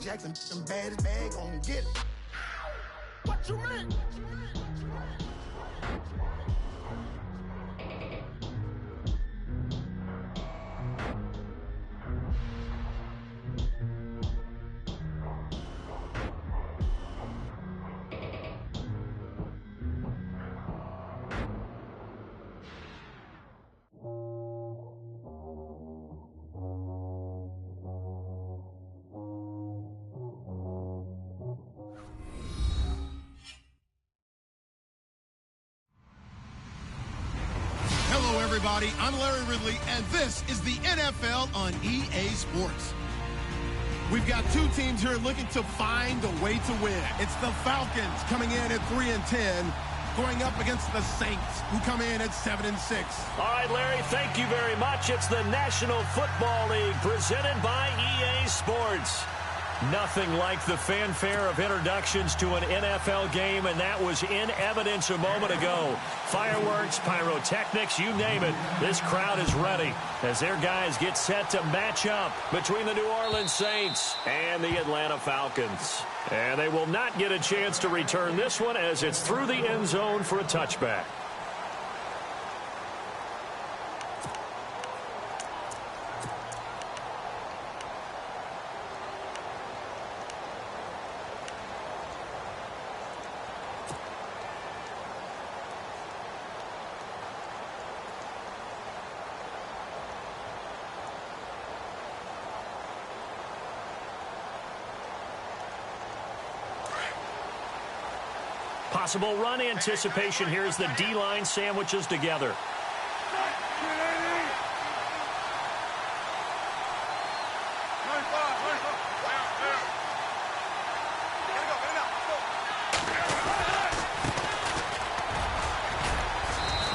Jackson, some baddest bag on get it. What you mean? Everybody, I'm Larry Ridley, and this is the NFL on EA Sports. We've got two teams here looking to find a way to win. It's the Falcons coming in at 3-10, going up against the Saints, who come in at 7-6. All right, Larry, thank you very much. It's the National Football League presented by EA Sports. Nothing like the fanfare of introductions to an NFL game, and that was in evidence a moment ago. Fireworks, pyrotechnics, you name it. This crowd is ready as their guys get set to match up between the New Orleans Saints and the Atlanta Falcons. And they will not get a chance to return this one as it's through the end zone for a touchback. Possible run anticipation here as the D-line sandwiches together.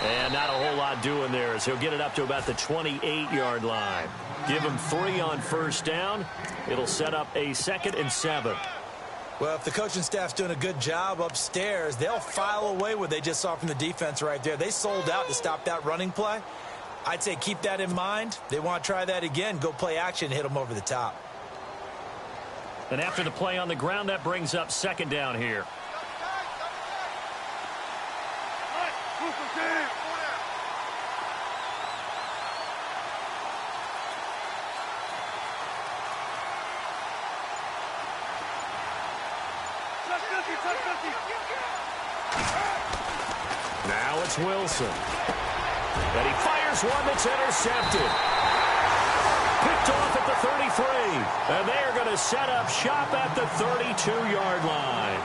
And not a whole lot doing there as he'll get it up to about the 28-yard line. Give him 3 on first down. It'll set up a 2nd and 7. Well, if the coaching staff's doing a good job upstairs, they'll file away what they just saw from the defense right there. They sold out to stop that running play. I'd say keep that in mind. They want to try that again, go play action, hit them over the top. And after the play on the ground, that brings up 2nd down here. Now it's Wilson. And he fires one that's intercepted. Picked off at the 33. And they are going to set up shop at the 32-yard line.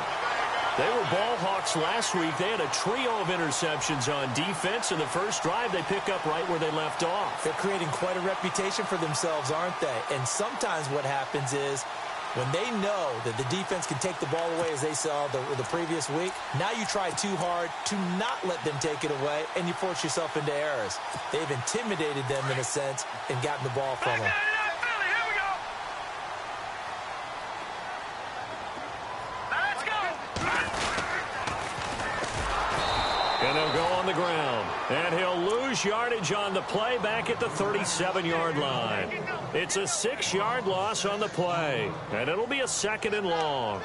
They were ball hawks last week. They had a trio of interceptions on defense. In the first drive, they pick up right where they left off. They're creating quite a reputation for themselves, aren't they? And sometimes what happens is when they know that the defense can take the ball away, as they saw the previous week, now you try too hard to not let them take it away, and you force yourself into errors. They've intimidated them in a sense and gotten the ball from them. And they'll go on the ground. And he'll lose yardage on the play back at the 37-yard line. It's a 6-yard loss on the play. And it'll be a 2nd and long.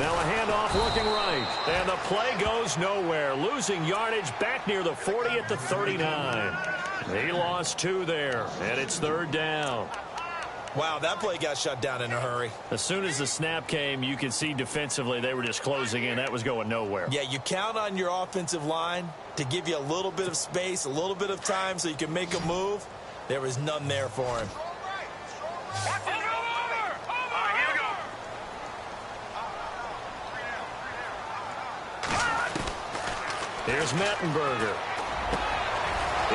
Now a handoff looking right. And the play goes nowhere. Losing yardage back near the 40 at the 39. He lost 2 there. And it's 3rd down. Wow, that play got shut down in a hurry. As soon as the snap came, you could see defensively they were just closing in. That was going nowhere. Yeah, you count on your offensive line to give you a little bit of space, a little bit of time so you can make a move. There was none there for him. Here's Mettenberger.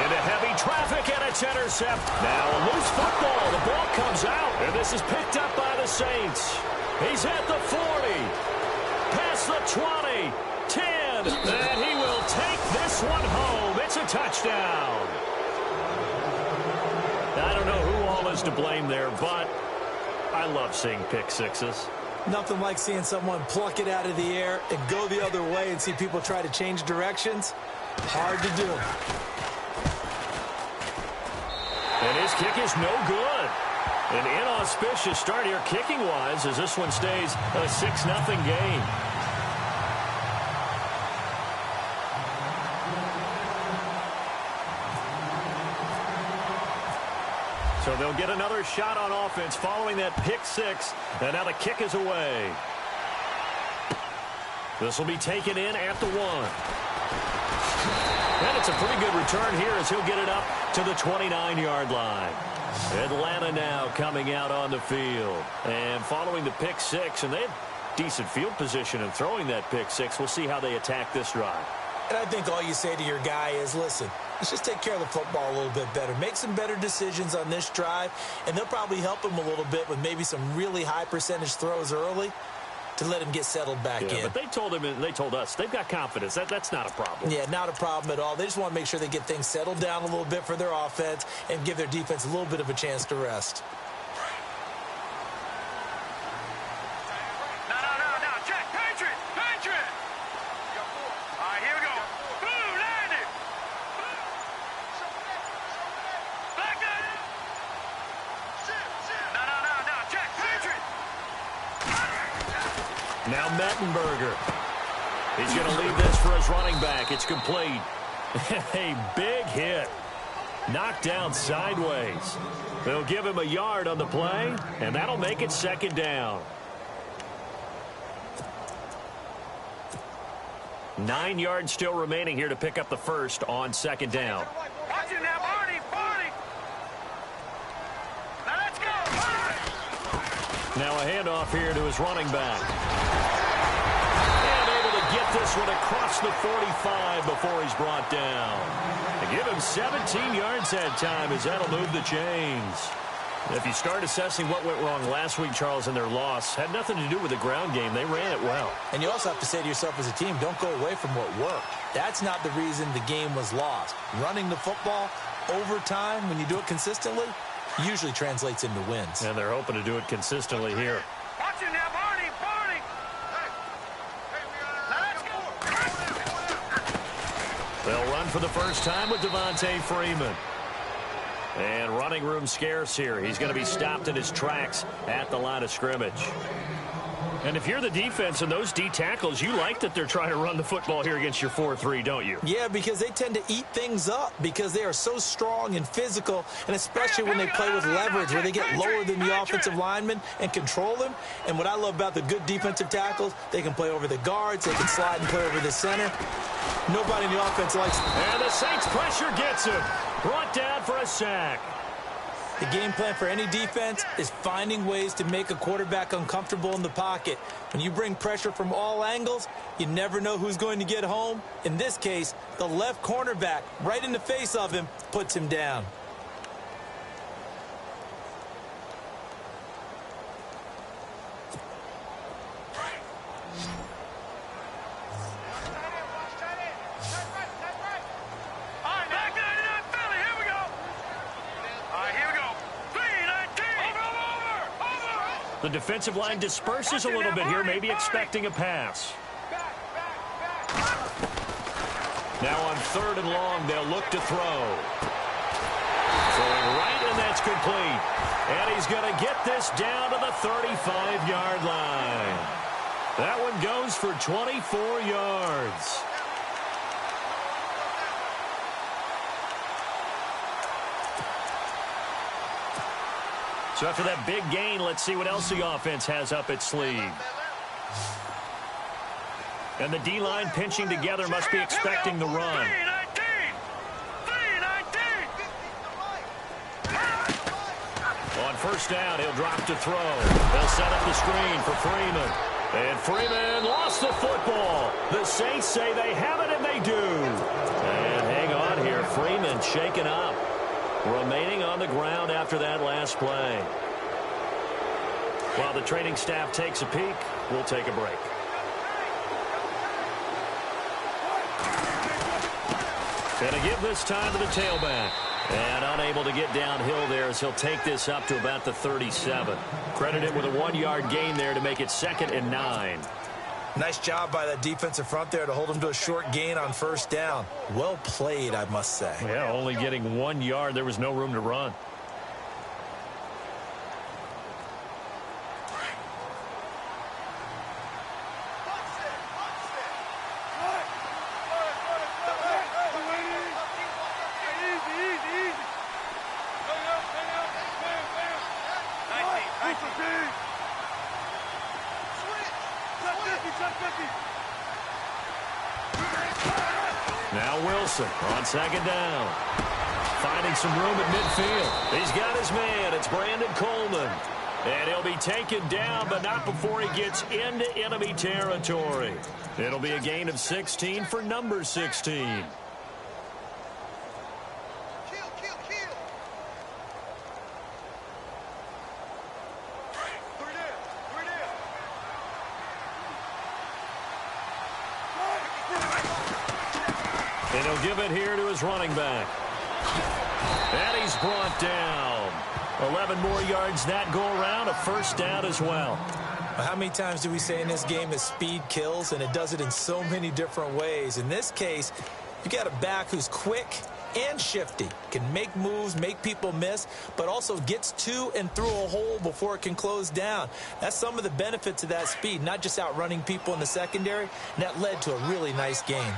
Into heavy traffic, and it's intercept. Now a loose football. The ball comes out, and this is picked up by the Saints. He's at the 40. Past the 20. 10. And he will take this one home. It's a touchdown. I don't know who all is to blame there, but I love seeing pick sixes. Nothing like seeing someone pluck it out of the air and go the other way and see people try to change directions. Hard to do. And his kick is no good. An inauspicious start here kicking-wise as this one stays a 6-0 game. So they'll get another shot on offense following that pick six. And now the kick is away. This will be taken in at the 1. And it's a pretty good return here as he'll get it up to the 29-yard line. Atlanta now coming out on the field. And following the pick six, and they have decent field position in throwing that pick six. We'll see how they attack this drive. And I think all you say to your guy is, listen, let's just take care of the football a little bit better. Make some better decisions on this drive, and they'll probably help him a little bit with maybe some really high percentage throws early to let him get settled back in. But they told him and they told us they've got confidence. That's not a problem. Yeah, not a problem at all. They just want to make sure they get things settled down a little bit for their offense and give their defense a little bit of a chance to rest. No. Check. Patriot. All right, here we go. Boom, landed. Back up. No. Check. Patriot. Now Mettenberger. He's going to leave this for his running back. It's complete. A big hit. Knocked down sideways. They'll give him a yard on the play, and that'll make it 2nd down. 9 yards still remaining here to pick up the first on 2nd down. Watch it now, Barney. Now let's go. Now a handoff here to his running back. And able to get this one across the 45 before he's brought down. They give him 17 yards that time as that'll move the chains. If you start assessing what went wrong last week, Charles, in their loss, had nothing to do with the ground game. They ran it well. And you also have to say to yourself as a team, don't go away from what worked. That's not the reason the game was lost. Running the football over time, when you do it consistently, usually translates into wins. And they're hoping to do it consistently here. Watch it now, Barney. Now let's go. They'll run for the first time with Devontae Freeman. And running room scarce here. He's going to be stopped in his tracks at the line of scrimmage. And if you're the defense and those D tackles, you like that they're trying to run the football here against your 4-3, don't you? Yeah, because they tend to eat things up because they are so strong and physical, and especially when they play with leverage where they get lower than the offensive lineman and control them. And what I love about the good defensive tackles, they can play over the guards, they can slide and play over the center. Nobody in the offense likes it. And the Saints pressure gets him. Brought down for a sack. The game plan for any defense is finding ways to make a quarterback uncomfortable in the pocket. When you bring pressure from all angles, you never know who's going to get home. In this case, the left cornerback, right in the face of him, puts him down. The defensive line disperses a little bit here, maybe expecting a pass. Now on 3rd and long, they'll look to throw. Throwing right, and that's complete. And he's going to get this down to the 35-yard line. That one goes for 24 yards. So after that big gain, let's see what else the offense has up its sleeve. And the D-line pinching together must be expecting the run. On 1st down, he'll drop to throw. They'll set up the screen for Freeman. And Freeman lost the football. The Saints say they have it, and they do. And hang on here. Freeman shaken up. Remaining on the ground after that last play. While the training staff takes a peek, we'll take a break. And to give this time to the tailback. And unable to get downhill there as he'll take this up to about the 37. Credited with a 1-yard gain there to make it 2nd and 9. Nice job by that defensive front there to hold him to a short gain on 1st down. Well played, I must say. Yeah, only getting 1 yard. There was no room to run. Now Wilson on 2nd down. Finding some room at midfield. He's got his man. It's Brandon Coleman. And he'll be taken down, but not before he gets into enemy territory. It'll be a gain of 16 for number 16. And he'll give it here to his running back. And he's brought down. 11 more yards that go around, a 1st down as well. How many times do we say in this game that speed kills, and it does it in so many different ways? In this case, you got a back who's quick and shifty, can make moves, make people miss, but also gets to and through a hole before it can close down. That's some of the benefits of that speed, not just outrunning people in the secondary, and that led to a really nice game.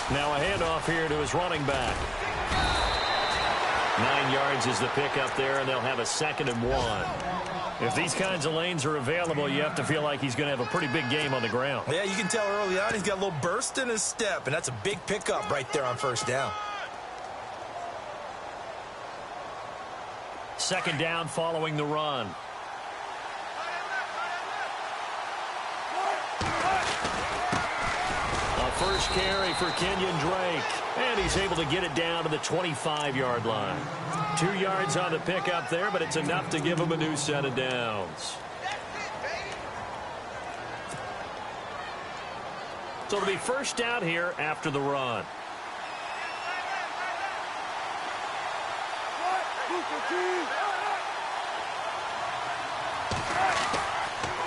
Now a handoff here to his running back. 9 yards is the pickup there, and they'll have a 2nd and 1. If these kinds of lanes are available, you have to feel like he's going to have a pretty big game on the ground. Yeah, you can tell early on he's got a little burst in his step, and that's a big pickup right there on 1st down. 2nd down following the run. First carry for Kenyon Drake. And he's able to get it down to the 25-yard line. 2 yards on the pickup there, but it's enough to give him a new set of downs. So it'll be 1st down here after the run.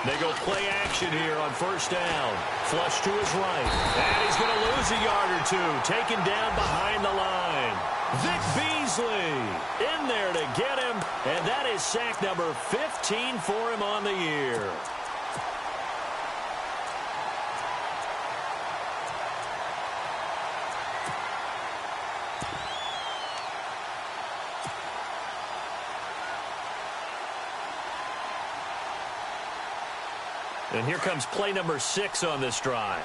They go play action here on 1st down. Flush to his right. And he's going to lose a yard or 2. Taken down behind the line. Vic Beasley in there to get him. And that is sack number 15 for him on the year. And here comes play number 6 on this drive.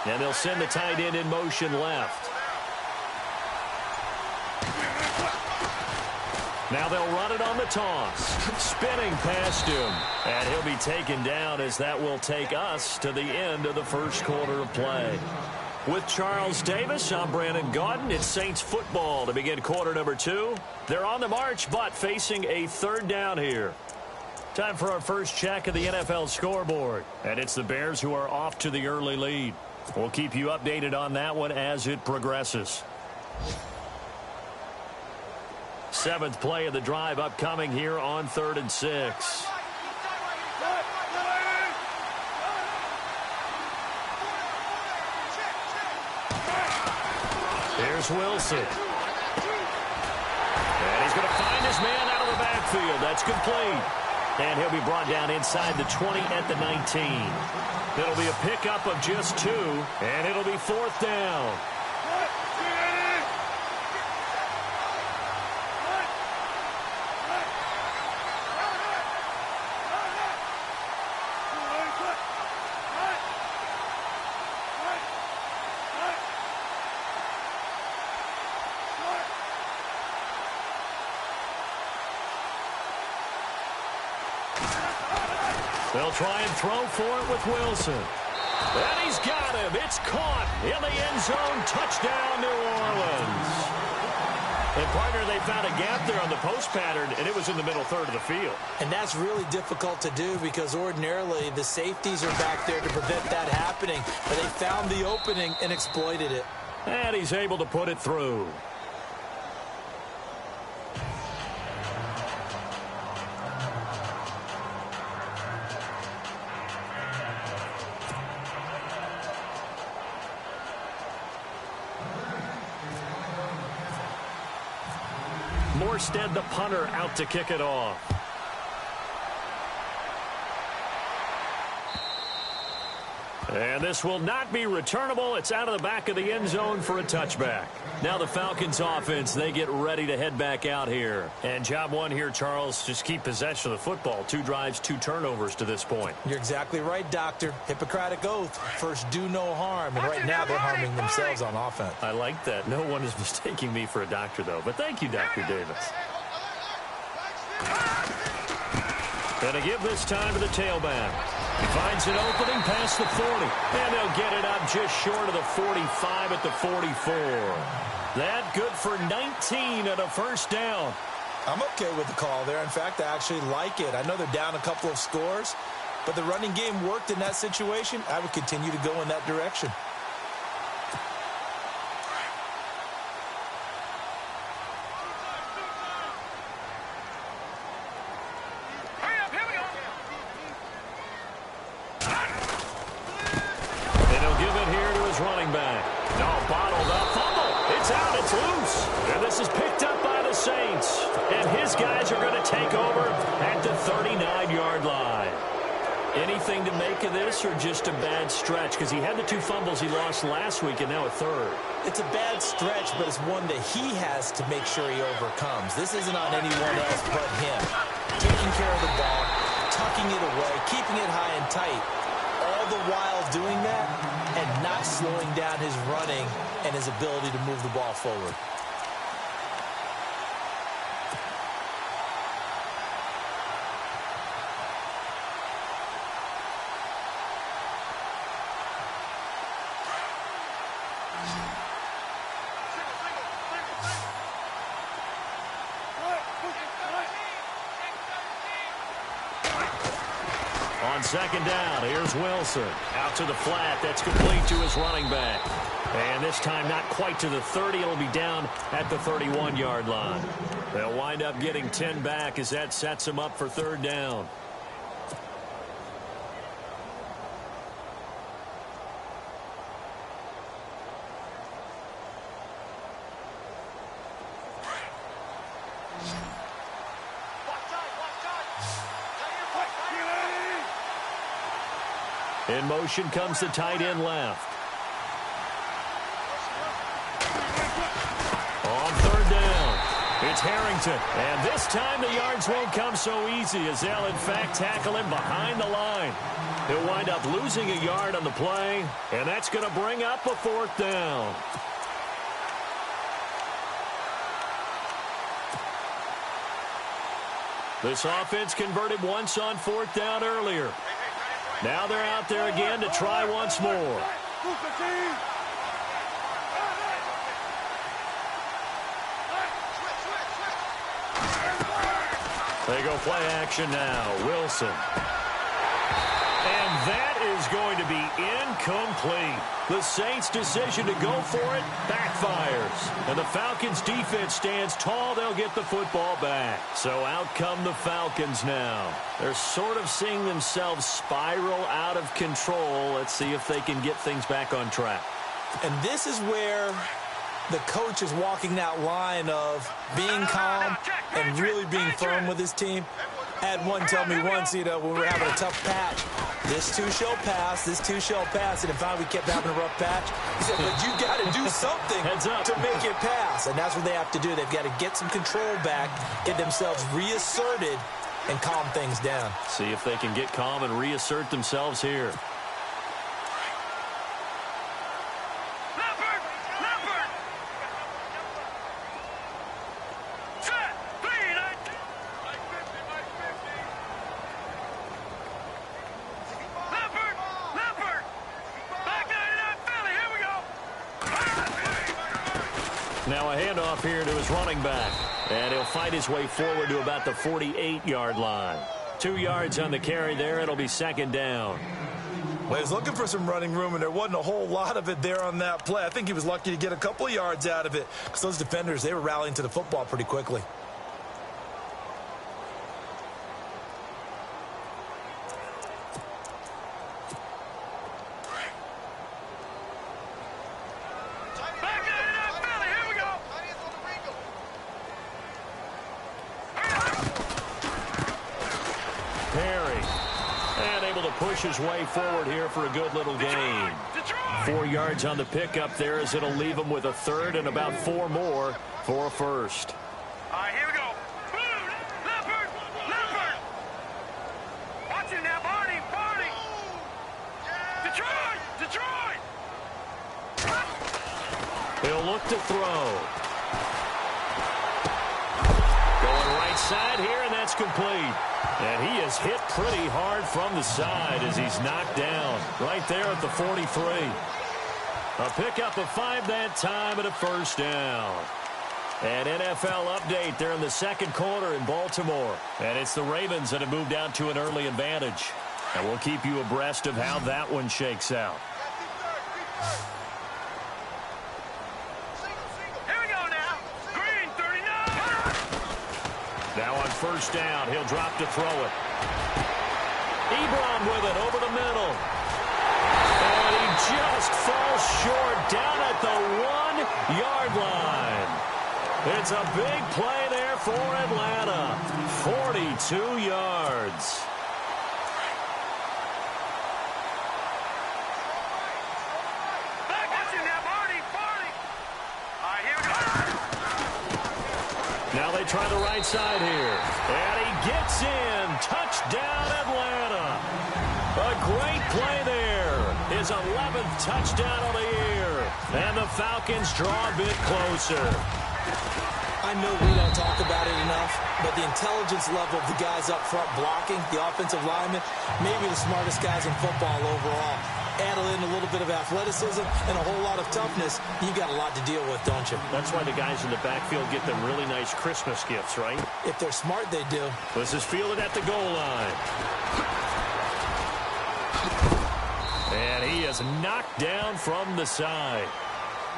And they'll send the tight end in motion left. Now they'll run it on the toss. Spinning past him. And he'll be taken down as that will take us to the end of the 1st quarter of play. With Charles Davis, I'm Brandon Gaudin. It's Saints football to begin quarter number 2. They're on the march, but facing a 3rd down here. Time for our first check of the NFL scoreboard. And it's the Bears who are off to the early lead. We'll keep you updated on that one as it progresses. 7th play of the drive upcoming here on 3rd and 6. Here's Wilson. And he's going to find his man out of the backfield. That's complete. And he'll be brought down inside the 20 at the 19. It'll be a pickup of just 2, and it'll be 4th down. They'll try and throw for it with Wilson. And he's got him. It's caught in the end zone. Touchdown, New Orleans. And, partner, they found a gap there on the post pattern, and it was in the middle third of the field. And that's really difficult to do because ordinarily the safeties are back there to prevent that happening. But they found the opening and exploited it. And he's able to put it through. Morstead, the punter, out to kick it off. And this will not be returnable. It's out of the back of the end zone for a touchback. Now the Falcons offense, they get ready to head back out here. And job one here, Charles, just keep possession of the football. 2 drives, 2 turnovers to this point. You're exactly right, Doctor. Hippocratic oath. First, do no harm. And right now, they're harming themselves on offense. I like that. No one is mistaking me for a doctor, though. But thank you, Dr. Davis. And a give this time to the tailback. He finds an opening past the 40. And they'll get it up just short of the 45 at the 44. That good for 19 at a first down. I'm okay with the call there. In fact, I actually like it. I know they're down a couple of scores, but the running game worked in that situation. I would continue to go in that direction. Running back. No, bottled up. Fumble. It's out. It's loose. And this is picked up by the Saints. And his guys are going to take over at the 39-yard line. Anything to make of this or just a bad stretch? Because he had the 2 fumbles he lost last week and now a third. It's a bad stretch, but it's one that he has to make sure he overcomes. This isn't on anyone else but him. Taking care of the ball, tucking it away, keeping it high and tight. All the while doing that and not slowing down his running and his ability to move the ball forward. On second down, here's Wilson. Out to the flat. That's complete to his running back. And this time not quite to the 30. It'll be down at the 31-yard line. They'll wind up getting 10 back as that sets them up for third down. In motion comes the tight end left. On third down, it's Harrington. And this time the yards won't come so easy as they'll, in fact, tackle him behind the line. He'll wind up losing a yard on the play, and that's going to bring up a fourth down. This offense converted once on fourth down earlier. Now they're out there again to try once more. They go play action now. Wilson. And that is going to be incomplete. The Saints' decision to go for it backfires. And the Falcons' defense stands tall. They'll get the football back. So out come the Falcons now. They're sort of seeing themselves spiral out of control. Let's see if they can get things back on track. And this is where the coach is walking that line of being calm and really being firm with his team. I had one tell me once, when we were having a tough patch, this too shall pass, this too shall pass. And if we kept having a rough patch, he said, but you got to do something to make it pass. And that's what they have to do. They've got to get some control back, get themselves reasserted, and calm things down. See if they can get calm and reassert themselves here. Now a handoff here to his running back. And he'll fight his way forward to about the 48-yard line. 2 yards on the carry there. It'll be second down. Well, he was looking for some running room, and there wasn't a whole lot of it there on that play. I think he was lucky to get a couple of yards out of it because those defenders, they were rallying to the football pretty quickly. Push his way forward here for a good little gain. 4 yards on the pickup there as it'll leave him with a third and about 4 more for a first. All right, here we go. Leopard! Leopard! Watch it now, Barney! Barney! Detroit! Detroit! He'll look to throw. Going right side here, and that's complete. And he is hit pretty hard from the side as he's knocked down right there at the 43. A pickup of 5 that time and a first down. An NFL update there in the second quarter in Baltimore. And it's the Ravens that have moved out to an early advantage. And we'll keep you abreast of how that one shakes out. Now on first down, he'll drop to throw it. Ebron with it over the middle. And he just falls short down at the 1-yard line. It's a big play there for Atlanta. 42 yards. Now they try the right side here. And he gets in. Touchdown, Atlanta. A great play there. His 11th touchdown of the year. And the Falcons draw a bit closer. I know we don't talk about it enough, but the intelligence level of the guys up front blocking, the offensive linemen, maybe the smartest guys in football overall. Add in a little bit of athleticism and a whole lot of toughness, you got a lot to deal with, don't you? That's why the guys in the backfield get them really nice Christmas gifts, right? If they're smart, they do. This is fielded at the goal line. And he is knocked down from the side.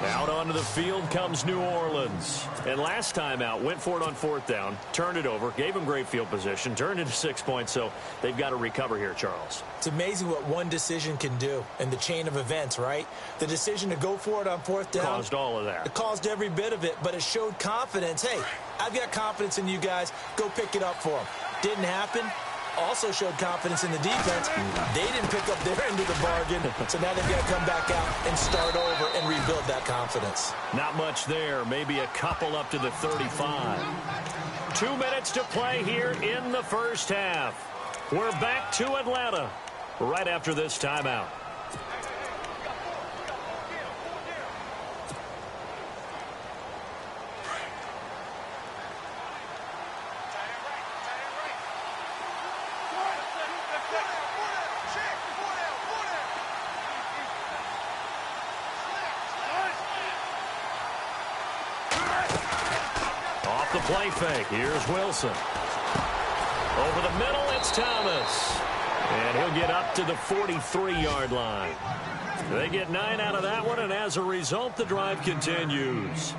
Out onto the field comes New Orleans. And last time out, went for it on 4th down, turned it over, gave him great field position, turned into 6 points, so they've got to recover here, Charles. It's amazing what one decision can do in the chain of events, right? The decision to go for it on 4th down. Caused all of that. It caused every bit of it, but it showed confidence. Hey, I've got confidence in you guys. Go pick it up for them. Didn't happen. Also showed confidence in the defense. They didn't pick up their end of the bargain, so now they've got to come back out and start over and rebuild that confidence. Not much there. Maybe a couple up to the 35. 2 minutes to play here in the first half. We're back to Atlanta right after this timeout. The play fake. Here's Wilson. Over the middle, it's Thomas. And he'll get up to the 43-yard line. They get 9 out of that one, and as a result, the drive continues.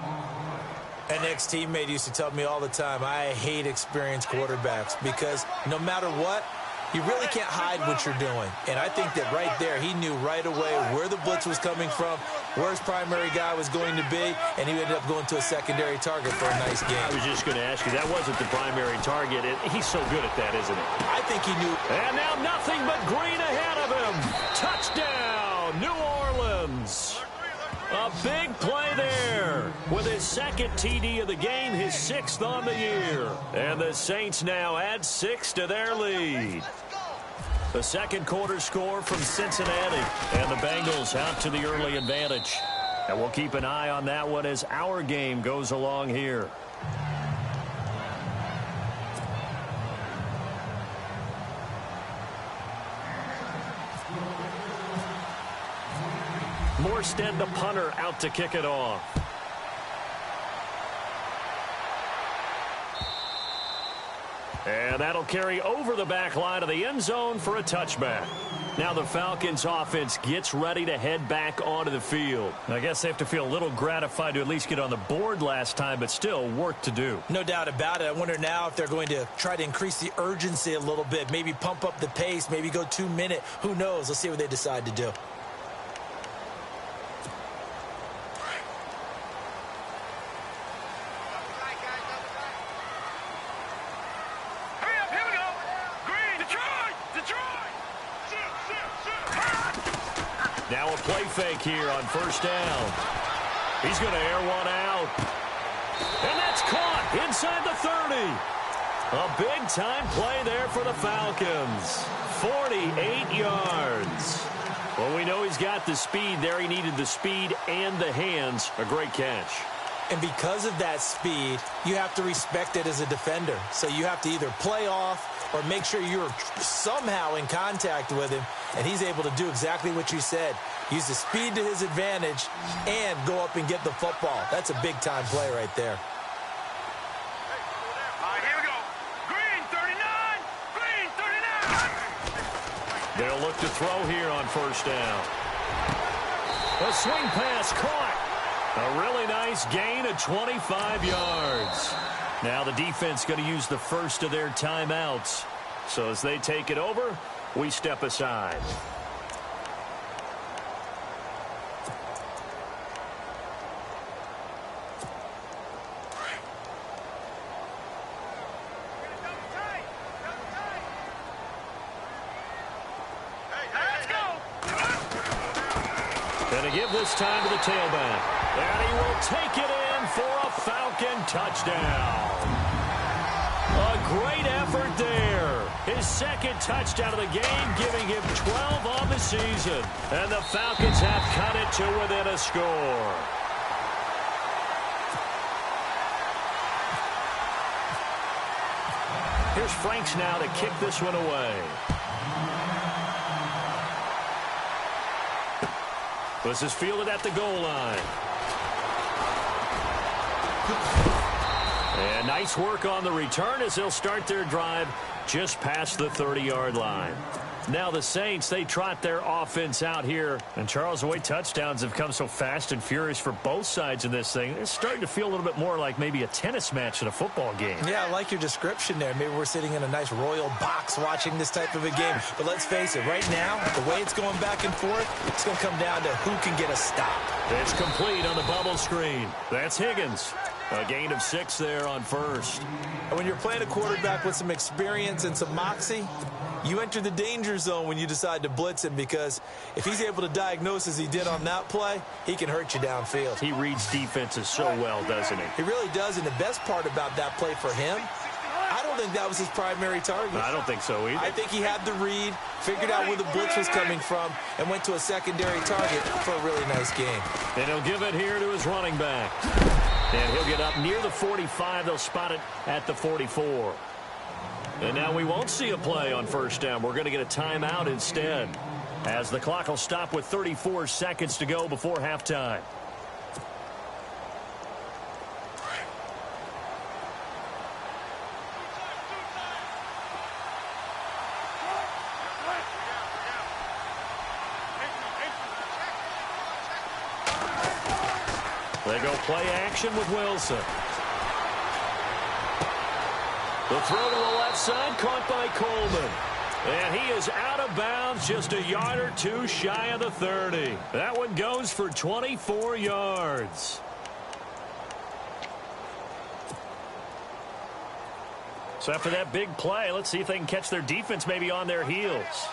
An ex-teammate used to tell me all the time, I hate experienced quarterbacks because no matter what, you really can't hide what you're doing. And I think that right there, he knew right away where the blitz was coming from, where his primary guy was going to be, and he ended up going to a secondary target for a nice game. I was just going to ask you, that wasn't the primary target. He's so good at that, isn't he? I think he knew. And now nothing but green ahead of him. Touchdown, New Orleans. A big play there with his second TD of the game, his 6th on the year. And the Saints now add 6 to their lead. The second quarter score from Cincinnati, and the Bengals out to the early advantage. And we'll keep an eye on that one as our game goes along here. Morstead, the punter, out to kick it off. And that'll carry over the back line of the end zone for a touchback. Now the Falcons offense gets ready to head back onto the field. I guess they have to feel a little gratified to at least get on the board last time, but still work to do. No doubt about it. I wonder now if they're going to try to increase the urgency a little bit, maybe pump up the pace, maybe go 2-minute. Who knows? Let's see what they decide to do. Now a play fake here on first down. He's going to air one out. And that's caught inside the 30. A big-time play there for the Falcons. 48 yards. Well, we know he's got the speed there. He needed the speed and the hands. A great catch. And because of that speed, you have to respect it as a defender. So you have to either play off or make sure you're somehow in contact with him, and he's able to do exactly what you said. Use the speed to his advantage and go up and get the football. That's a big-time play right there. All right, here we go. Green, 39. Green, 39. They'll look to throw here on first down. A swing pass caught. A really nice gain of 25 yards. Now the defense going to use the first of their timeouts. So as they take it over, we step aside. Let's go. Going to give this time to the tailback. And he will take it in for a Falcon touchdown. A great effort there. His second touchdown of the game, giving him 12 on the season. And the Falcons have cut it to within a score. Here's Franks now to kick this one away. This is fielded at the goal line. And nice work on the return as they'll start their drive just past the 30-yard line. Now the Saints, they trot their offense out here. And Charles, the way touchdowns have come so fast and furious for both sides in this thing, it's starting to feel a little bit more like maybe a tennis match in a football game. Yeah, I like your description there. Maybe we're sitting in a nice royal box watching this type of a game. But let's face it, right now, the way it's going back and forth, it's going to come down to who can get a stop. It's complete on the bubble screen. That's Higgins. A gain of 6 there on first. And when you're playing a quarterback with some experience and some moxie, you enter the danger zone when you decide to blitz him, because if he's able to diagnose as he did on that play, he can hurt you downfield. He reads defenses so well, doesn't he? He really does, and the best part about that play for him, I don't think that was his primary target. I don't think so either. I think he had the read, figured out where the blitz was coming from, and went to a secondary target for a really nice game. And he'll give it here to his running back. And he'll get up near the 45. They'll spot it at the 44. And now we won't see a play on first down. We're going to get a timeout instead, as the clock will stop with 34 seconds to go before halftime. They go play action with Wilson. The throw to the left side, caught by Coleman. And he is out of bounds, just a yard or two shy of the 30. That one goes for 24 yards. So after that big play, let's see if they can catch their defense maybe on their heels.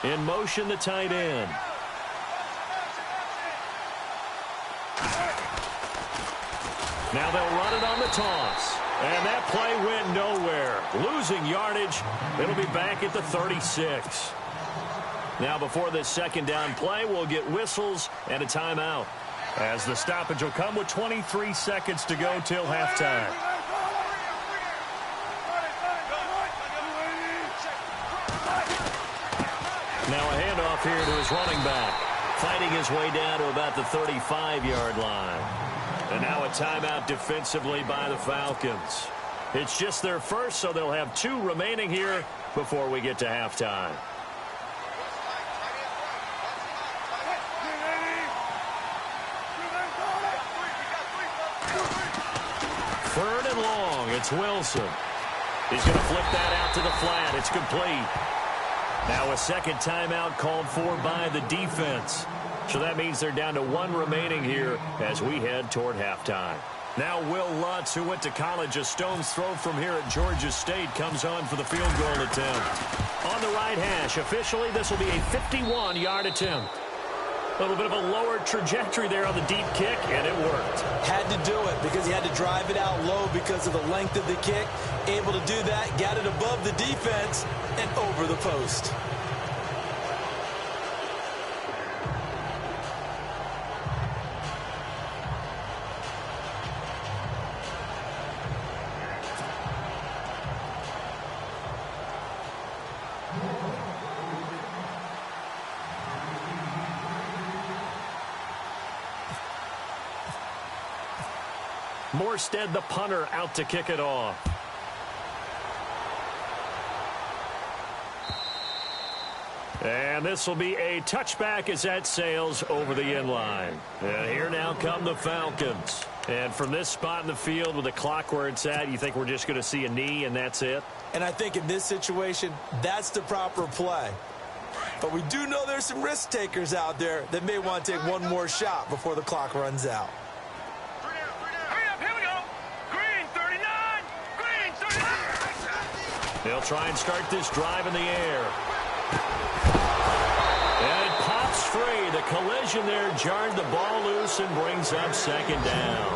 In motion, the tight end. Now they'll run it on the toss. And that play went nowhere. Losing yardage. It'll be back at the 36. Now before this second down play, we'll get whistles and a timeout, as the stoppage will come with 23 seconds to go till halftime. Now a handoff off here to his running back. Fighting his way down to about the 35-yard line. And now a timeout defensively by the Falcons. It's just their first, so they'll have 2 remaining here before we get to halftime. Third and long. It's Wilson. He's going to flip that out to the flat. It's complete. Now a second timeout called for by the defense. So that means they're down to 1 remaining here as we head toward halftime. Now Will Lutz, who went to college a stone's throw from here at Georgia State, comes on for the field goal attempt. On the right hash, officially this will be a 51-yard attempt. A little bit of a lower trajectory there on the deep kick, and it worked. Had to do it because he had to drive it out low because of the length of the kick. Able to do that, got it above the defense, and over the post. Morstead, the punter, out to kick it off. And this will be a touchback as that sails over the end line. And here now come the Falcons. And from this spot in the field with the clock where it's at, you think we're just going to see a knee and that's it? And I think in this situation, that's the proper play. But we do know there's some risk takers out there that may want to take one more shot before the clock runs out. They'll try and start this drive in the air. And it pops free. The collision there jarred the ball loose and brings up second down.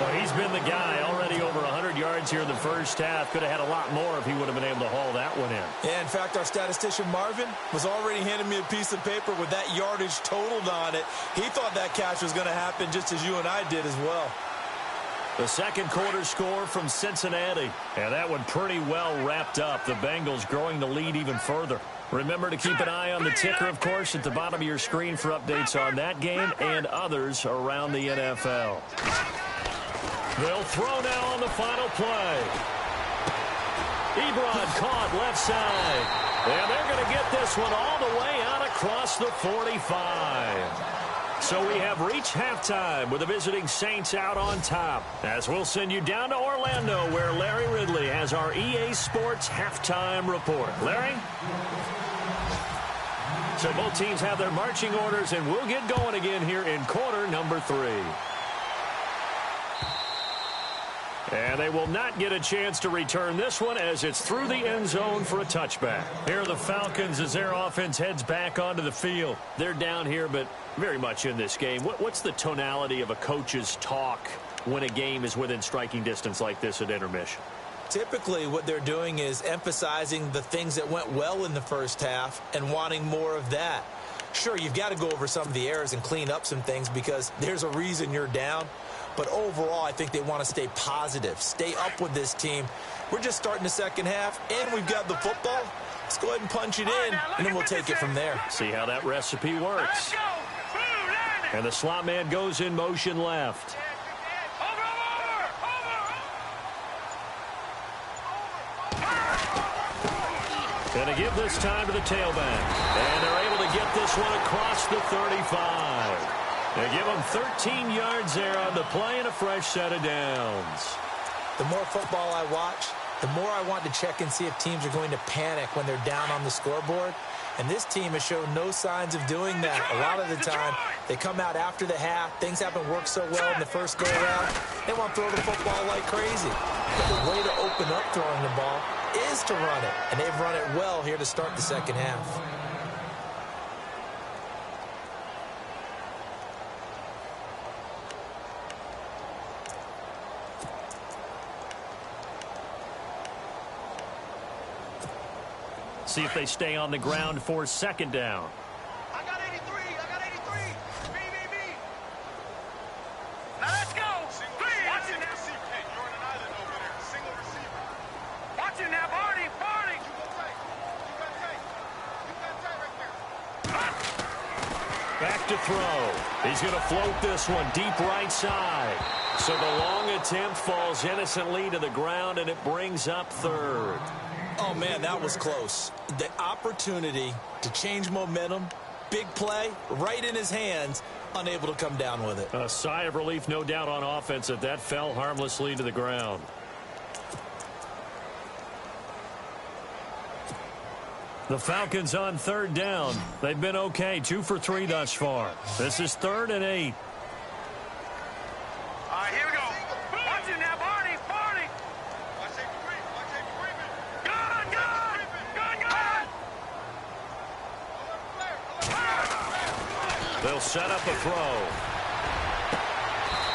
Well, he's been the guy already over 100 yards here in the first half. Could have had a lot more if he would have been able to haul that one in. Yeah, in fact, our statistician Marvin was already handing me a piece of paper with that yardage totaled on it. He thought that catch was going to happen just as you and I did as well. The second quarter score from Cincinnati. And that one pretty well wrapped up. The Bengals growing the lead even further. Remember to keep an eye on the ticker, of course, at the bottom of your screen for updates on that game and others around the NFL. They'll throw now on the final play. Ebron caught left side. And they're going to get this one all the way out across the 45. So we have reached halftime with the visiting Saints out on top. As we'll send you down to Orlando where Larry Ridley has our EA Sports halftime report. Larry? So both teams have their marching orders and we'll get going again here in quarter number 3. And they will not get a chance to return this one as it's through the end zone for a touchback. Here are the Falcons as their offense heads back onto the field. They're down here, but very much in this game. What's the tonality of a coach's talk when a game is within striking distance like this at intermission? Typically, what they're doing is emphasizing the things that went well in the first half and wanting more of that. Sure, you've got to go over some of the errors and clean up some things because there's a reason you're down. But overall, I think they want to stay positive, stay up with this team. We're just starting the second half, and we've got the football. Let's go ahead and punch it in, and then we'll take it from there. See how that recipe works. And the slot man goes in motion left. Going to give this time to the tailback. And they're able to get this one across the 35. They give them 13 yards there on the play and a fresh set of downs. The more football I watch, the more I want to check and see if teams are going to panic when they're down on the scoreboard. And this team has shown no signs of doing that. A lot of the time, they come out after the half. Things haven't worked so well in the first go-around. They want to throw the football like crazy. But the way to open up throwing the ball is to run it. And they've run it well here to start the second half. See if they stay on the ground for second down. I got 83. I got 83. B. Now let's go. Watching that. You're on an island over there. Single receiver. Watching that, Barney. You go tight. You got tight. You got tight right there. Back to throw. He's going to float this one deep right side. So the long attempt falls innocently to the ground, and it brings up third. Oh, man, that was close. The opportunity to change momentum, big play, right in his hands, unable to come down with it. A sigh of relief, no doubt, on offense that fell harmlessly to the ground. The Falcons on third down. They've been okay, 2 for 3 thus far. This is 3rd and 8. All right, here we go. Watch it now, Barney. Watch safety creep. Watch safety creeping. Gun. They'll set up a throw.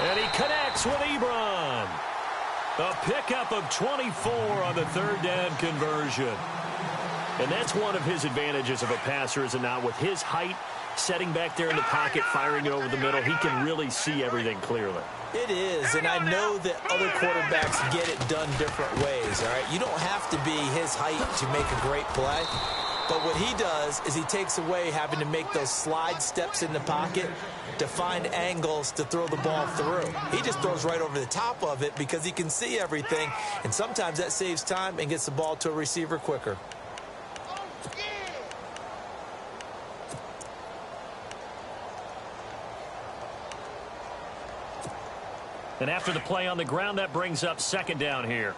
And he connects with Ebron. A pickup of 24 on the 3rd down conversion. And that's one of his advantages of a passer, is it not? With his height, setting back there in the pocket, firing it over the middle, he can really see everything clearly. It is, and I know that other quarterbacks get it done different ways, all right? You don't have to be his height to make a great play. But what he does is he takes away having to make those slide steps in the pocket to find angles to throw the ball through. He just throws right over the top of it because he can see everything, and sometimes that saves time and gets the ball to a receiver quicker. And after the play on the ground, that brings up 2nd down here.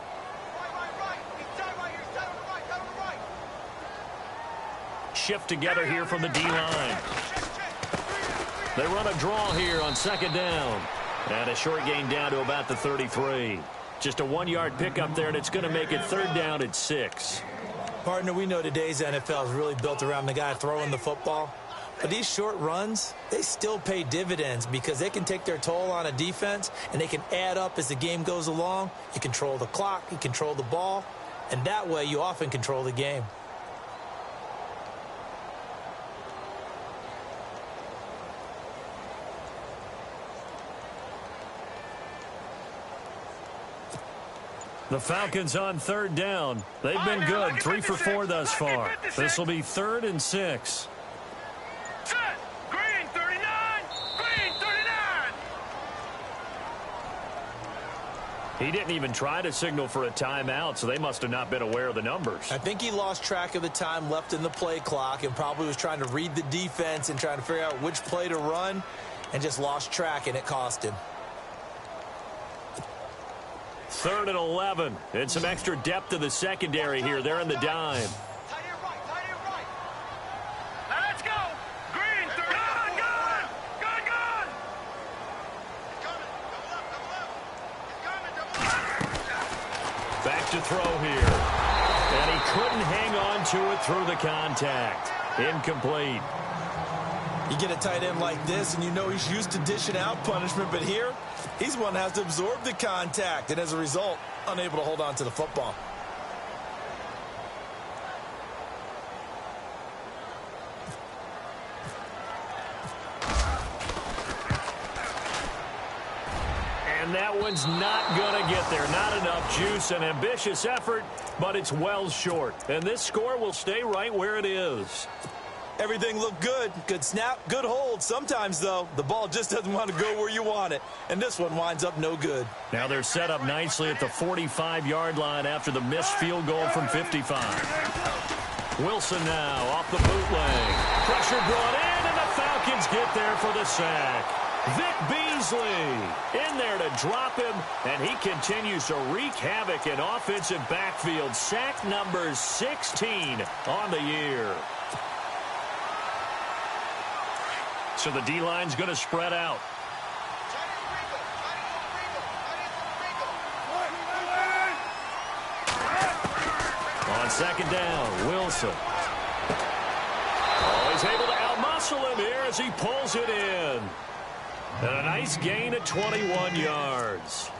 Shift together here from the D-line. They run a draw here on 2nd down. And a short gain down to about the 33. Just a 1-yard pickup there, and it's going to make it 3rd down at 6. Partner, we know today's NFL is really built around the guy throwing the football. But these short runs, they still pay dividends because they can take their toll on a defense, and they can add up as the game goes along. You control the clock, you control the ball, and that way you often control the game. The Falcons on 3rd down. They've been good, 3 for 4 thus far. This will be 3rd and 6. Green 39. Green 39. He didn't even try to signal for a timeout, so they must have not been aware of the numbers. I think he lost track of the time left in the play clock and probably was trying to read the defense and trying to figure out which play to run and just lost track, and it cost him. 3rd and 11. And some extra depth to the secondary here. They're in the dime. Tight end right. Now let's go. Green 30. Gun. Coming. Double up. Back to throw here. And he couldn't hang on to it through the contact. Incomplete. You get a tight end like this, and you know he's used to dishing out punishment, but here, he's one that has to absorb the contact, and as a result, unable to hold on to the football. And that one's not going to get there. Not enough juice. An ambitious effort, but it's well short. And this score will stay right where it is. Everything looked good. Good snap, good hold. Sometimes, though, the ball just doesn't want to go where you want it. And this one winds up no good. Now they're set up nicely at the 45-yard line after the missed field goal from 55. Wilson now off the bootleg. Pressure brought in, and the Falcons get there for the sack. Vic Beasley in there to drop him, and he continues to wreak havoc in offensive backfield. Sack number 16 on the year. So the D-line's going to spread out. On 2nd down, Wilson. Oh, he's able to outmuscle him here as he pulls it in. And a nice gain at 21 yards.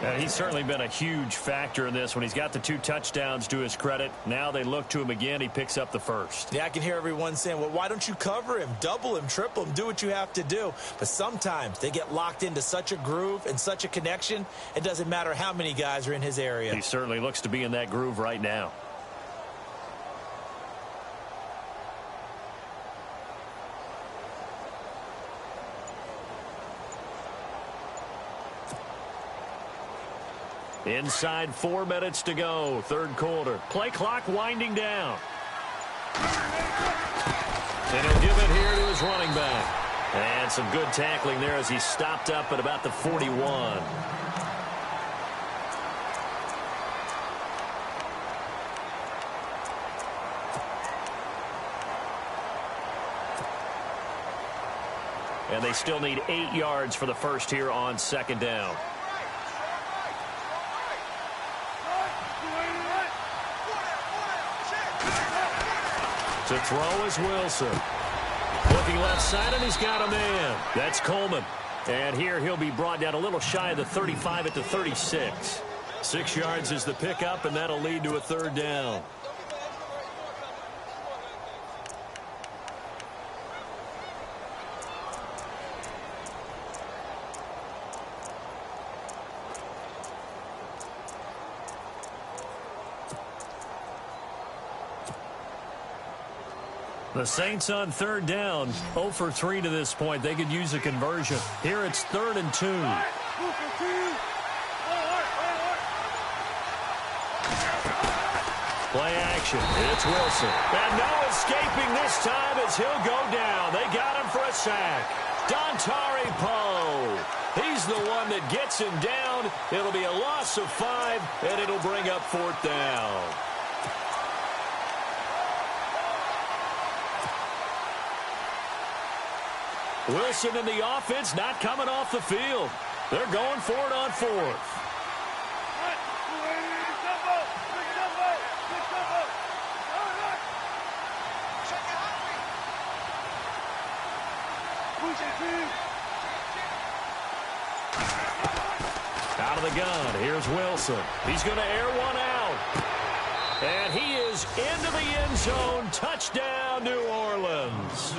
And he's certainly been a huge factor in this when he's got the 2 touchdowns to his credit. Now they look to him again. He picks up the first. Yeah, I can hear everyone saying, well, why don't you cover him, double him, triple him, do what you have to do. But sometimes they get locked into such a groove and such a connection, it doesn't matter how many guys are in his area. He certainly looks to be in that groove right now. Inside 4 minutes to go, third quarter. Play clock winding down. And he'll give it here to his running back. And some good tackling there as he stopped up at about the 41. And they still need 8 yards for the first here on second down. To throw is Wilson. Looking left side, and he's got a man. That's Coleman. And here he'll be brought down a little shy of the 35 at the 36. 6 yards is the pickup, and that'll lead to a third down. The Saints on third down, 0 for 3 to this point. They could use a conversion. Here it's 3rd and 2. Play action. It's Wilson. And no escaping this time as he'll go down. They got him for a sack. Dontari Poe. He's the one that gets him down. It'll be a loss of 5, and it'll bring up 4th down. Wilson and the offense not coming off the field. They're going for it on 4th. Out of the gun, here's Wilson. He's going to air one out. And he is into the end zone. Touchdown, New Orleans.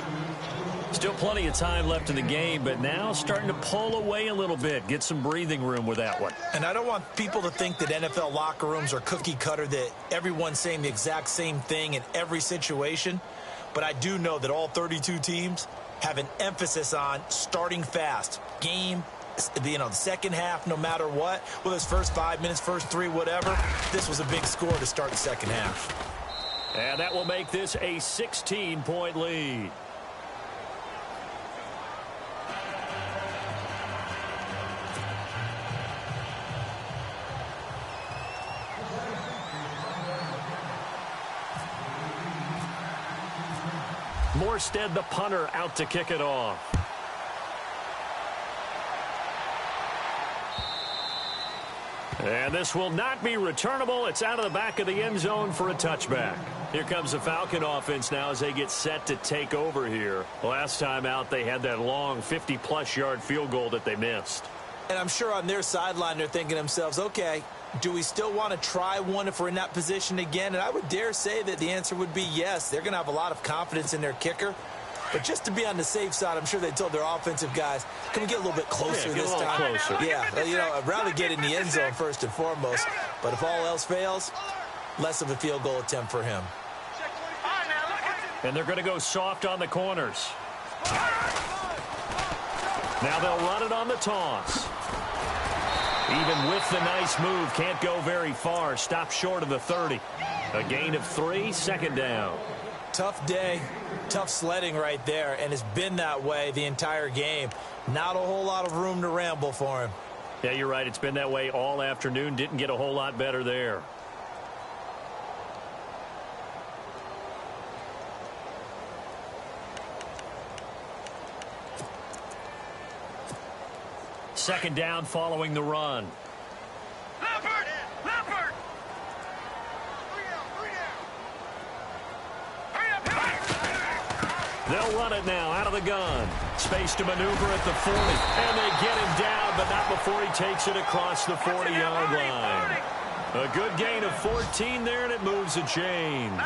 Still plenty of time left in the game, but now starting to pull away a little bit. Get some breathing room with that one. And I don't want people to think that NFL locker rooms are cookie cutter, that everyone's saying the exact same thing in every situation. But I do know that all 32 teams have an emphasis on starting fast. Game, the second half, no matter what. Whether it's first 5 minutes, first 3, whatever. This was a big score to start the second half. And that will make this a 16-point lead. Morstead, the punter, out to kick it off. And this will not be returnable. It's out of the back of the end zone for a touchback. Here comes the Falcon offense now as they get set to take over here. Last time out, they had that long 50-plus yard field goal that they missed. And I'm sure on their sideline they're thinking to themselves, okay, do we still want to try one if we're in that position again? And I would dare say that the answer would be yes. They're going to have a lot of confidence in their kicker. But just to be on the safe side, I'm sure they told their offensive guys, can we get a little bit closer this time? Closer. Yeah, I'd rather get in the end zone first and foremost. But if all else fails, less of a field goal attempt for him. And they're going to go soft on the corners. Now they'll run it on the toss. Even with the nice move, can't go very far. Stop short of the 30. A gain of 3, second down. Tough day, tough sledding right there, and it's been that way the entire game. Not a whole lot of room to ramble for him. Yeah, you're right. It's been that way all afternoon. Didn't get a whole lot better there. Second down following the run. Leopard! Leopard! They'll run it now out of the gun. Space to maneuver at the 40. And they get him down, but not before he takes it across the 40-yard line. A good gain of 14 there, and it moves the chains.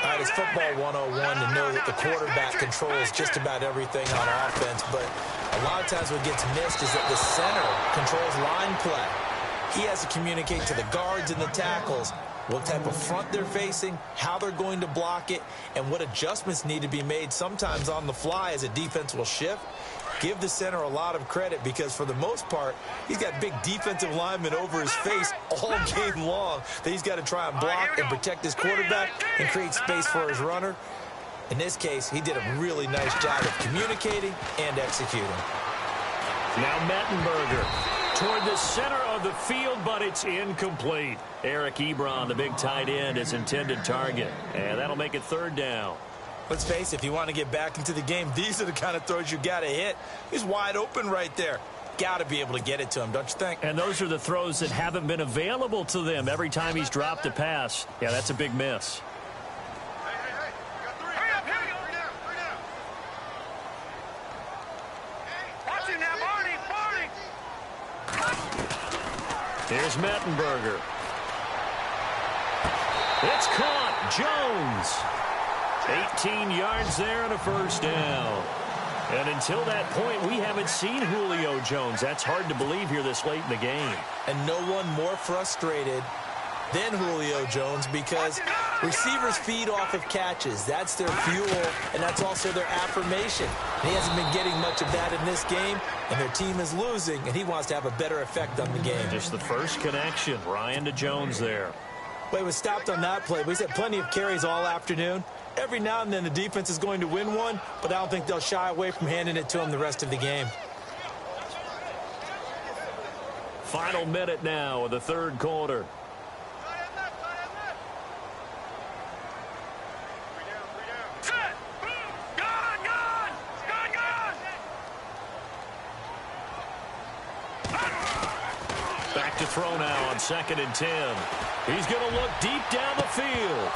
All right, it's football 101 to know that the quarterback controls just about everything on offense, but a lot of times what gets missed is that the center controls line play. He has to communicate to the guards and the tackles what type of front they're facing, how they're going to block it, and what adjustments need to be made sometimes on the fly as a defense will shift. Give the center a lot of credit because for the most part, he's got big defensive linemen over his face all game long that he's got to try and block and protect his quarterback and create space for his runner. In this case, he did a really nice job of communicating and executing. Now Mettenberger toward the center of the field, but it's incomplete. Eric Ebron, the big tight end, his intended target. And that'll make it 3rd down. Let's face it, if you want to get back into the game, these are the kind of throws you got to hit. He's wide open right there. Got to be able to get it to him, don't you think? And those are the throws that haven't been available to them every time he's dropped a pass. Yeah, that's a big miss. Here's Mettenberger. It's caught. Jones. 18 yards there and a 1st down. And until that point, we haven't seen Julio Jones. That's hard to believe here this late in the game. And no one more frustrated than Julio Jones because receivers feed off of catches. That's their fuel, and that's also their affirmation. And he hasn't been getting much of that in this game, and their team is losing, and he wants to have a better effect on the game. Just the first connection, Ryan to Jones there. Well, he was stopped on that play, but he's had plenty of carries all afternoon. Every now and then the defense is going to win one, but I don't think they'll shy away from handing it to him the rest of the game. Final minute now of the 3rd quarter. Back to throw now on 2nd and 10. He's going to look deep down the field.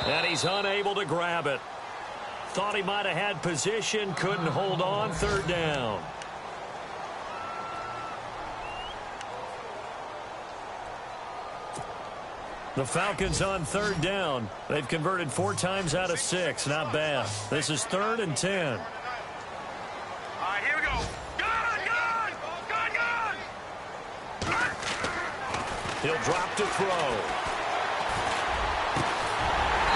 And he's unable to grab it. Thought he might have had position, couldn't hold on. 3rd down. The Falcons on 3rd down. They've converted 4 times out of 6. Not bad. This is 3rd and 10. All right, here we go. Gun! He'll drop to throw.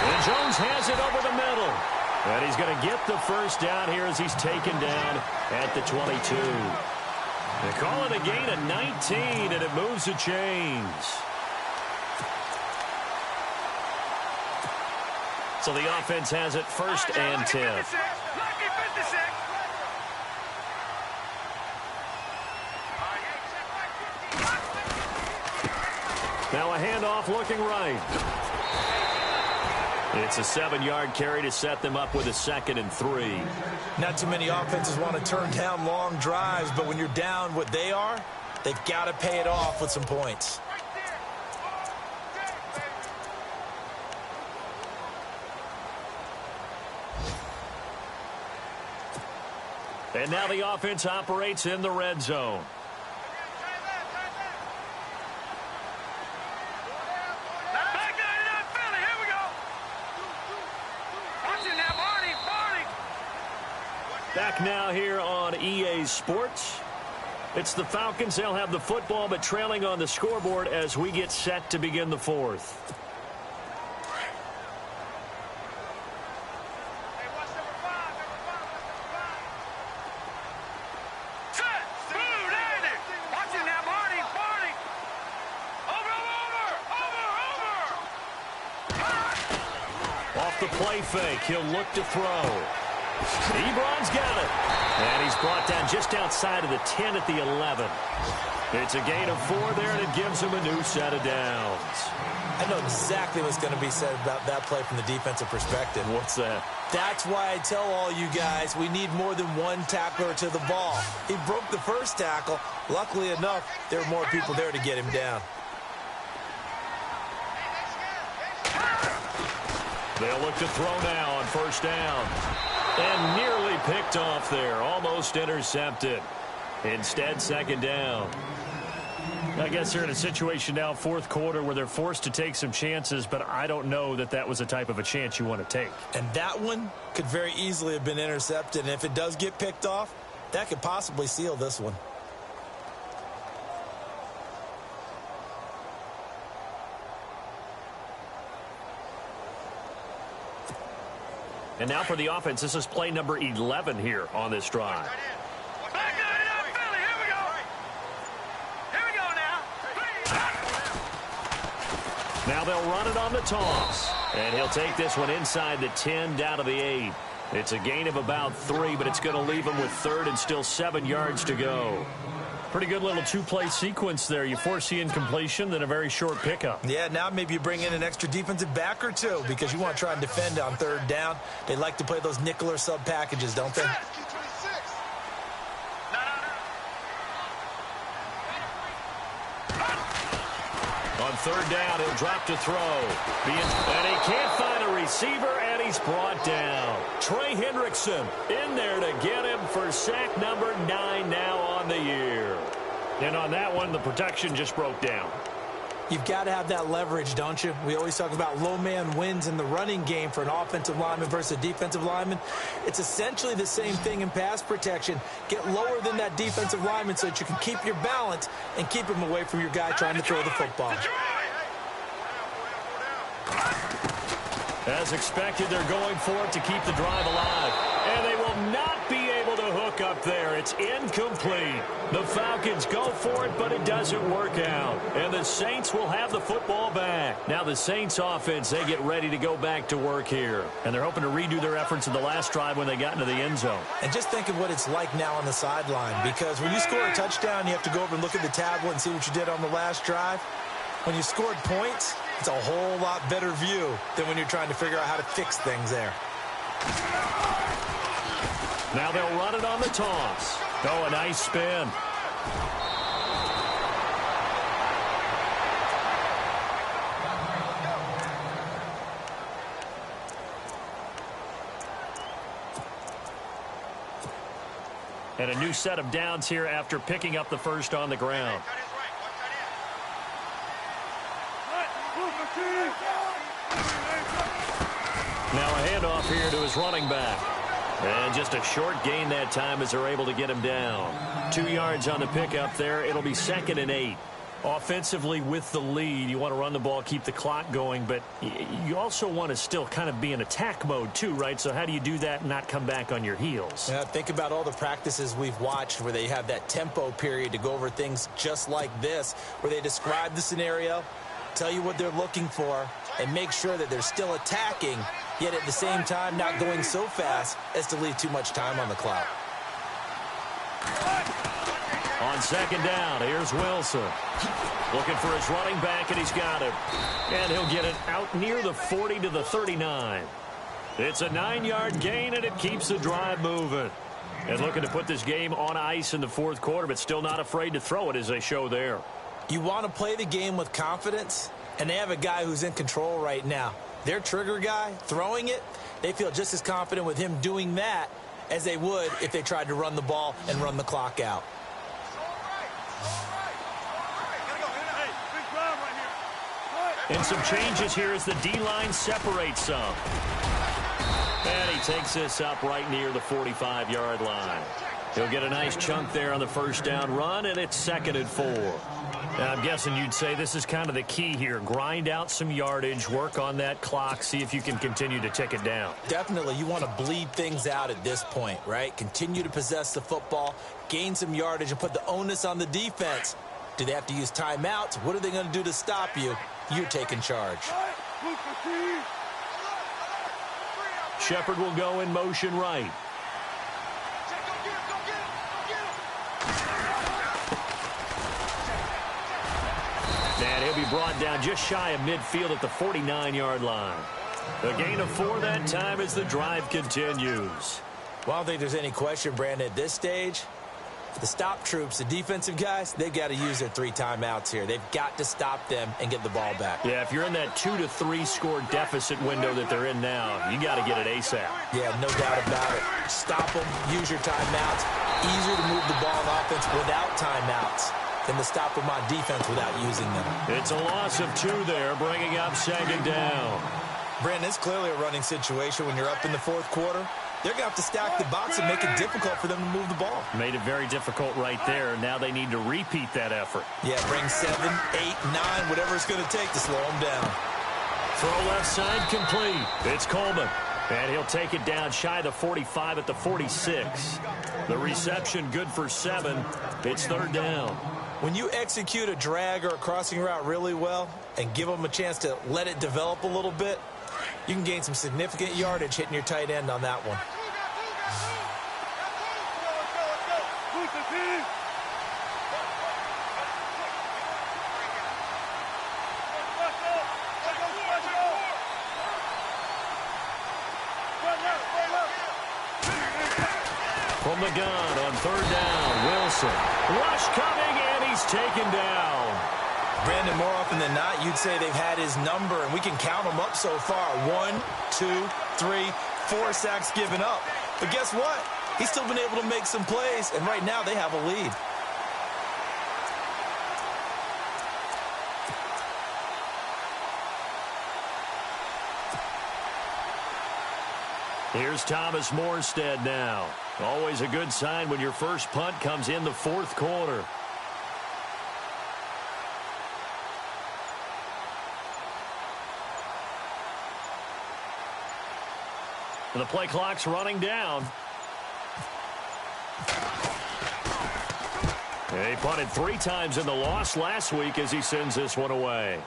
And Jones has it over the middle. And he's going to get the 1st down here as he's taken down at the 22. They call it a gain of 19, and it moves the chains. So the offense has it 1st and 10. Lucky 56. Now a handoff looking right. It's a 7-yard carry to set them up with a 2nd and 3. Not too many offenses want to turn down long drives, but when you're down what they are, they've got to pay it off with some points. And now the offense operates in the red zone. Back now here on EA Sports. It's the Falcons. They'll have the football, but trailing on the scoreboard as we get set to begin the 4th. Off the play fake, he'll look to throw. Ebron's got it. And he's brought down just outside of the 10 at the 11. It's a gain of 4 there, and it gives him a new set of downs. I know exactly what's going to be said about that play from the defensive perspective. What's that? That's why I tell all you guys we need more than one tackler to the ball. He broke the first tackle. Luckily enough, there were more people there to get him down. They'll look to throw now on 1st down. And nearly picked off there. Almost intercepted. Instead, 2nd down. I guess they're in a situation now, 4th quarter, where they're forced to take some chances, but I don't know that that was the type of a chance you want to take. And that one could very easily have been intercepted. And if it does get picked off, that could possibly seal this one. And now for the offense, this is play number 11 here on this drive. Back it up, Philly. Here we go. Here we go now. Now they'll run it on the toss. And he'll take this one inside the 10 down to the 8. It's a gain of about 3, but it's going to leave him with 3rd and still 7 yards to go. Pretty good little two-play sequence there. You force the incompletion, then a very short pickup. Yeah, now maybe you bring in an extra defensive back or two because you want to try and defend on 3rd down. They like to play those nickel or sub packages, don't they? On 3rd down, he'll drop to throw. And he can't find a receiver, and he's brought down. Trey Hendrickson in there to get him for sack number 9 now on the year. And on that one, the protection just broke down. You've got to have that leverage, don't you? We always talk about low man wins in the running game for an offensive lineman versus a defensive lineman. It's essentially the same thing in pass protection. Get lower than that defensive lineman so that you can keep your balance and keep him away from your guy trying to throw the football. As expected, they're going for it to keep the drive alive. And they will not be able to hook up there. It's incomplete. The Falcons go for it, but it doesn't work out. And the Saints will have the football back. Now the Saints offense, they get ready to go back to work here. And they're hoping to redo their efforts in the last drive when they got into the end zone. And just think of what it's like now on the sideline. Because when you score a touchdown, you have to go over and look at the tablet and see what you did on the last drive. When you scored points, it's a whole lot better view than when you're trying to figure out how to fix things there. Now they'll run it on the toss. Oh, a nice spin. And a new set of downs here after picking up the first on the ground. Now a handoff here to his running back. And just a short gain that time as they're able to get him down. 2 yards on the pickup there. It'll be 2nd and 8. Offensively with the lead, you want to run the ball, keep the clock going, but you also want to still kind of be in attack mode too, right? So how do you do that and not come back on your heels? Yeah, think about all the practices we've watched where they have that tempo period to go over things just like this, where they describe the scenario, tell you what they're looking for, and make sure that they're still attacking, yet at the same time not going so fast as to leave too much time on the clock. On 2nd down, here's Wilson. Looking for his running back, and he's got him. And he'll get it out near the 40 to the 39. It's a 9-yard gain, and it keeps the drive moving. And looking to put this game on ice in the 4th quarter, but still not afraid to throw it as they show there. You want to play the game with confidence, and they have a guy who's in control right now. Their trigger guy, throwing it, they feel just as confident with him doing that as they would if they tried to run the ball and run the clock out. And some changes here as the D-line separates some. And he takes this up right near the 45-yard line. He'll get a nice chunk there on the 1st down run, and it's 2nd and 4. Now, I'm guessing you'd say this is kind of the key here. Grind out some yardage, work on that clock, see if you can continue to tick it down. Definitely, you want to bleed things out at this point, right? Continue to possess the football, gain some yardage, and put the onus on the defense. Do they have to use timeouts? What are they going to do to stop you? You're taking charge. Shepard will go in motion right. And he'll be brought down just shy of midfield at the 49-yard line. A gain of 4 that time as the drive continues. Well, I don't think there's any question, Brandon, at this stage. The stop troops, the defensive guys, they've got to use their 3 timeouts here. They've got to stop them and get the ball back. Yeah, if you're in that 2 to 3 score deficit window that they're in now, you got to get it ASAP. Yeah, no doubt about it. Stop them, use your timeouts. Easier to move the ball on offense without timeouts than to stop them on defense without using them. It's a loss of 2 there, bringing up 2nd down. Brandon, it's clearly a running situation when you're up in the 4th quarter. They're going to have to stack the box and make it difficult for them to move the ball. Made it very difficult right there. Now they need to repeat that effort. Yeah, bring 7, 8, 9, whatever it's going to take to slow them down. Throw left side complete. It's Coleman. And he'll take it down shy of the 45 at the 46. The reception good for 7. It's third down. When you execute a drag or a crossing route really well and give them a chance to let it develop a little bit, you can gain some significant yardage hitting your tight end on that one. From the gun on third down, Wilson. Rush coming, and he's taken down. Brandon, more often than not, you'd say they've had his number, and we can count them up so far. 1, 2, 3, 4 sacks given up. But guess what? He's still been able to make some plays, and right now they have a lead. Here's Thomas Morstead now. Always a good sign when your first punt comes in the fourth quarter. And the play clock's running down. He punted 3 times in the loss last week as he sends this one away.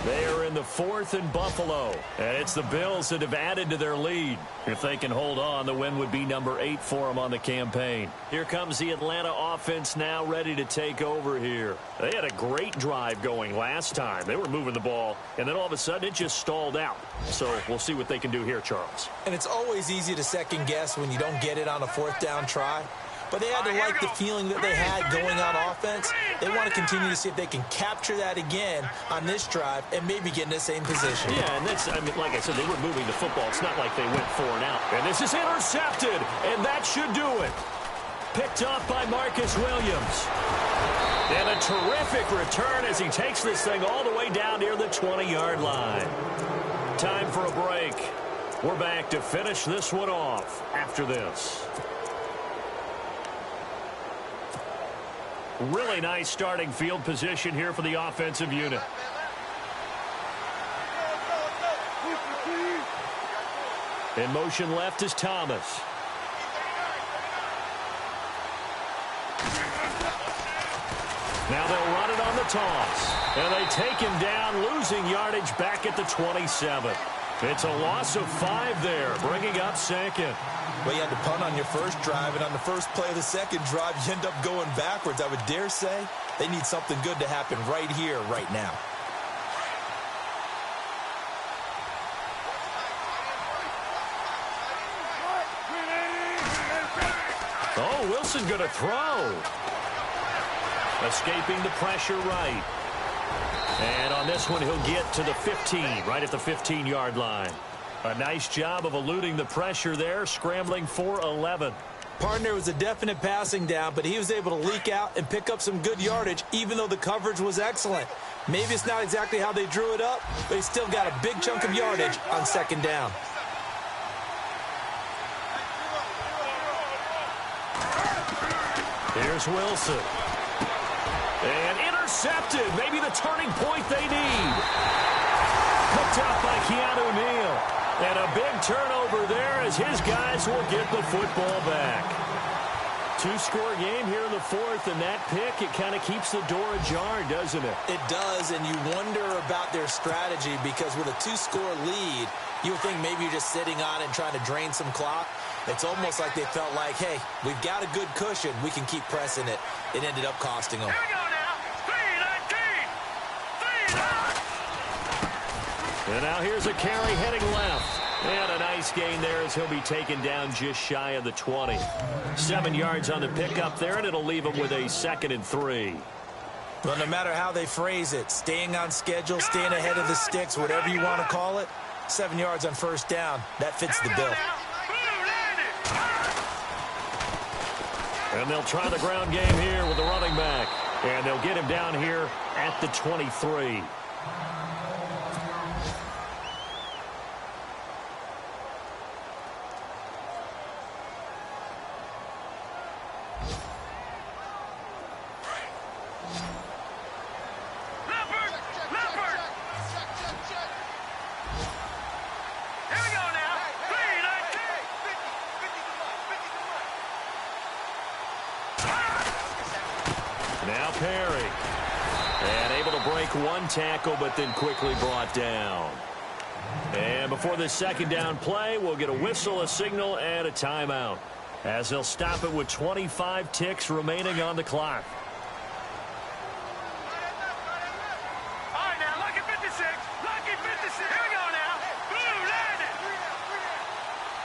They are in the 4th in Buffalo, and it's the Bills that have added to their lead. If they can hold on, the win would be number 8 for them on the campaign. Here comes the Atlanta offense now ready to take over here. They had a great drive going last time. They were moving the ball, and then all of a sudden it just stalled out. So we'll see what they can do here, Charles. And it's always easy to second guess when you don't get it on a 4th down try. But they had to like the feeling that they had going on offense. They want to continue to see if they can capture that again on this drive and maybe get in the same position. Yeah, and that's, I mean, like I said, they were moving the football. It's not like they went 4 and out. And this is intercepted, and that should do it. Picked up by Marcus Williams. And a terrific return as he takes this thing all the way down near the 20-yard line. Time for a break. We're back to finish this one off after this. Really nice starting field position here for the offensive unit. In motion left is Thomas. Now they'll run it on the toss. And they take him down, losing yardage back at the 27. It's a loss of 5 there, bringing up 2nd. Well, you had to punt on your first drive, and on the first play of the second drive, you end up going backwards. I would dare say they need something good to happen right here, right now. Oh, Wilson going to throw. Escaping the pressure right. And on this one, he'll get to the 15, right at the 15-yard line. A nice job of eluding the pressure there, scrambling for 11. Partner was a definite passing down, but he was able to leak out and pick up some good yardage, even though the coverage was excellent. Maybe it's not exactly how they drew it up, but he still got a big chunk of yardage on 2nd down. Here's Wilson. And intercepted. Maybe the turning point they need. Picked up by Keanu Neal. And a big turnover there as his guys will get the football back. 2-score game here in the 4th, and that pick, it kind of keeps the door ajar, doesn't it? It does, and you wonder about their strategy because with a 2-score lead, you would think maybe you're just sitting on it and trying to drain some clock. It's almost like they felt like, hey, we've got a good cushion. We can keep pressing it. It ended up costing them. Here we go now. 3-19. And now here's a carry heading left. And a nice gain there as he'll be taken down just shy of the 20. 7 yards on the pickup there, and it'll leave him with a 2nd and 3. Well, no matter how they phrase it, staying on schedule, staying ahead of the sticks, whatever you want to call it, 7 yards on 1st down, that fits the bill. And they'll try the ground game here with the running back. And they'll get him down here at the 23. Now Perry. And able to break one tackle, but then quickly brought down. And before this second down play, we'll get a whistle, a signal, and a timeout, as they'll stop it with 25 ticks remaining on the clock. All right, now, lucky 56. Lucky 56. Here we go now. Boom, landed.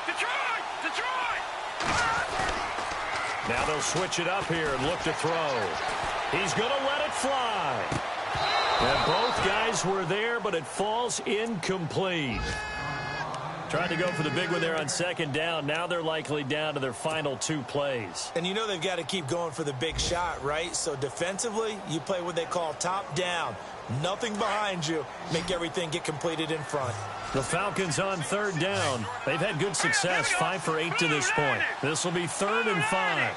Detroit! Detroit! Now they'll switch it up here and look to throw. He's going to let it fly. And both guys were there, but it falls incomplete. Trying to go for the big one there on second down. Now they're likely down to their final 2 plays. And you know they've got to keep going for the big shot, right? So defensively, you play what they call top down. Nothing behind you. Make everything get completed in front. The Falcons on third down. They've had good success, 5 for 8 to this point. This will be 3rd and 5.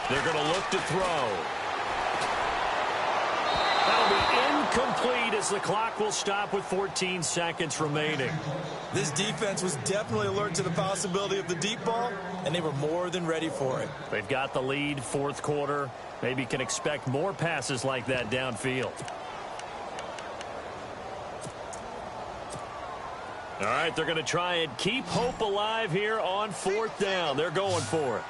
They're going to look to throw. That'll be incomplete as the clock will stop with 14 seconds remaining. This defense was definitely alert to the possibility of the deep ball, and they were more than ready for it. They've got the lead, fourth quarter. Maybe can expect more passes like that downfield. All right, they're going to try and keep hope alive here on 4th down. They're going for it.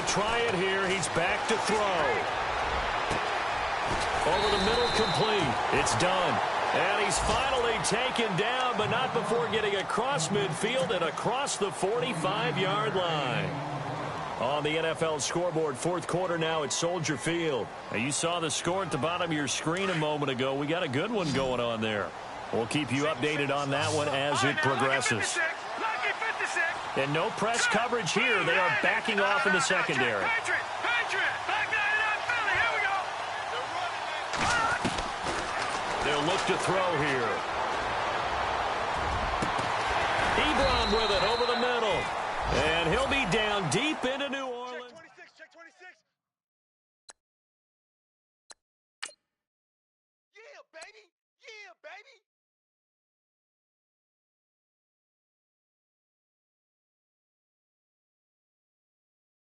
Try it here. He's back to throw. Over the middle, complete. It's done. And he's finally taken down, but not before getting across midfield and across the 45-yard line. On the NFL scoreboard, 4th quarter now at Soldier Field. Now, you saw the score at the bottom of your screen a moment ago. We got a good one going on there. We'll keep you updated on that one as it progresses. And no press coverage here. They are backing off in the secondary. They'll look to throw here. Ebron with it over the middle. And he'll be down deep